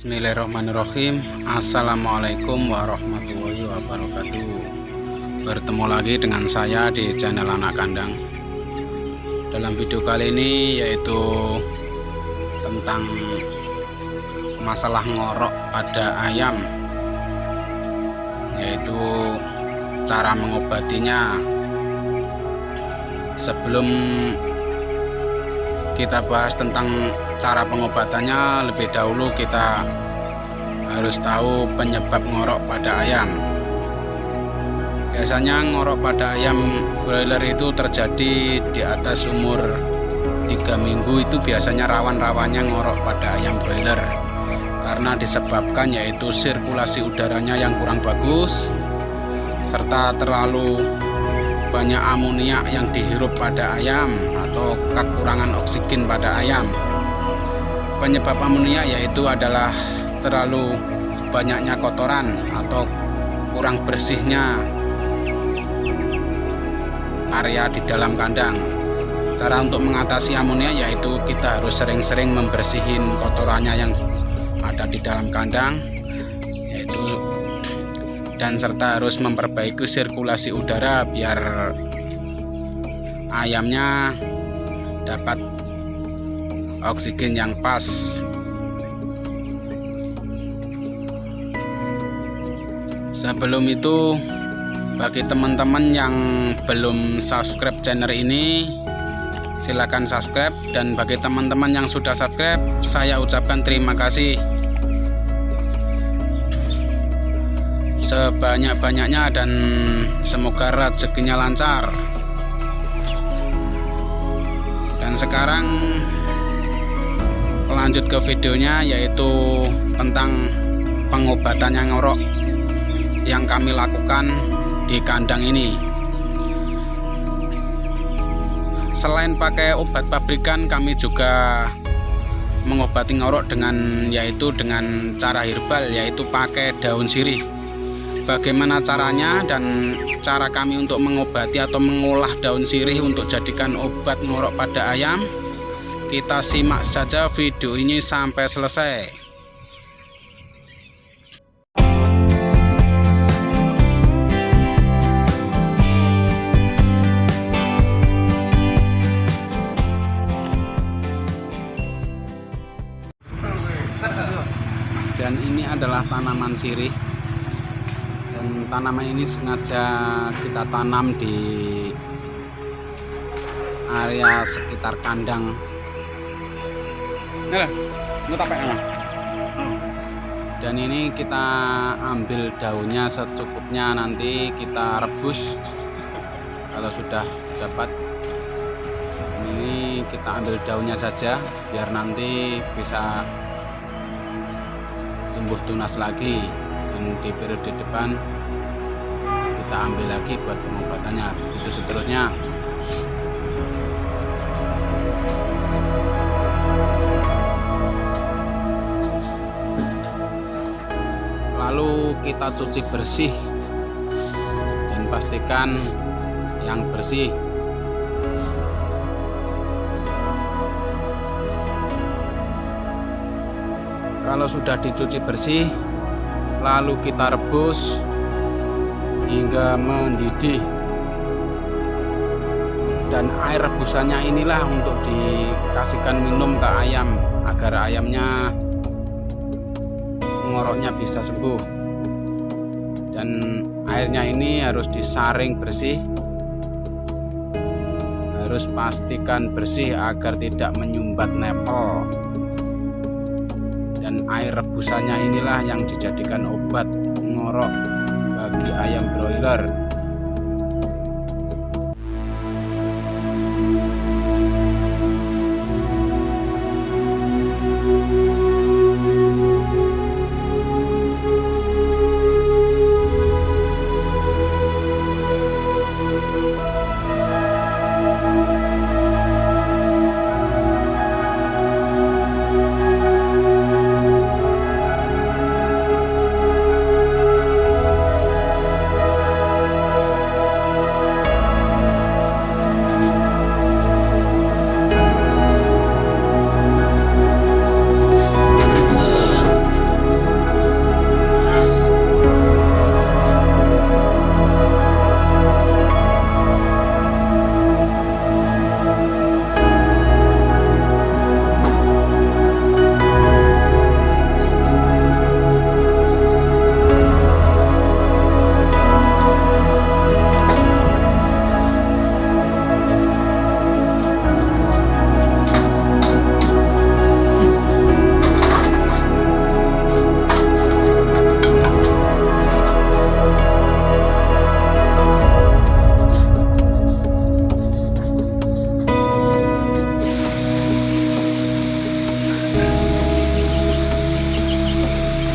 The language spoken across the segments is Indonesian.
Bismillahirrahmanirrahim. Assalamualaikum warahmatullahi wabarakatuh. Bertemu lagi dengan saya di channel Anak Kandang. Dalam video kali ini yaitu tentang masalah ngorok pada ayam, yaitu cara mengobatinya. Sebelum kita bahas tentang cara pengobatannya, lebih dahulu kita harus tahu penyebab ngorok pada ayam. Biasanya ngorok pada ayam broiler itu terjadi di atas umur 3 minggu. Itu biasanya rawan-rawannya ngorok pada ayam broiler, karena disebabkan yaitu sirkulasi udaranya yang kurang bagus serta terlalu banyak amoniak yang dihirup pada ayam atau kekurangan oksigen pada ayam. Penyebab amoniak yaitu adalah terlalu banyaknya kotoran atau kurang bersihnya area di dalam kandang. Cara untuk mengatasi amoniak yaitu kita harus sering-sering membersihin kotorannya yang ada di dalam kandang, yaitu dan serta harus memperbaiki sirkulasi udara biar ayamnya dapat oksigen yang pas. Sebelum itu, bagi teman-teman yang belum subscribe channel ini, silakan subscribe, dan bagi teman-teman yang sudah subscribe, saya ucapkan terima kasih sebanyak-banyaknya dan semoga rezekinya lancar. Dan sekarang lanjut ke videonya, yaitu tentang pengobatan yang ngorok yang kami lakukan di kandang ini. Selain pakai obat pabrikan, kami juga mengobati ngorok dengan cara herbal, yaitu pakai daun sirih. Bagaimana caranya dan cara kami untuk mengobati atau mengolah daun sirih untuk jadikan obat ngorok pada ayam, kita simak saja video ini sampai selesai. Dan ini adalah tanaman sirih. Tanaman ini sengaja kita tanam di area sekitar kandang. Dan ini kita ambil daunnya secukupnya, nanti kita rebus. Kalau sudah dapat, ini kita ambil daunnya saja biar nanti bisa tumbuh tunas lagi, dan di periode depan kita ambil lagi buat pengobatannya, itu seterusnya. Lalu kita cuci bersih dan pastikan yang bersih. Kalau sudah dicuci bersih, lalu kita rebus hingga mendidih, dan air rebusannya inilah untuk dikasihkan minum ke ayam agar ayamnya ngoroknya bisa sembuh. Dan airnya ini harus disaring bersih, harus pastikan bersih agar tidak menyumbat nipple. Dan air rebusannya inilah yang dijadikan obat ngorok bagi ayam broiler.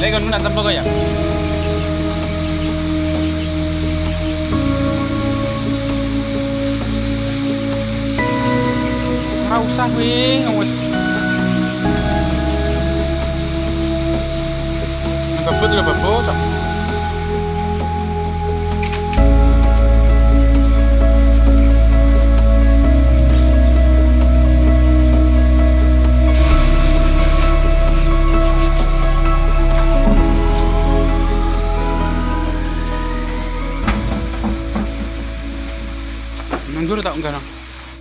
Lagi kan nak sampai ya? Ora usah wing wis. Bebut lho bebut. Nganggur tak enggak?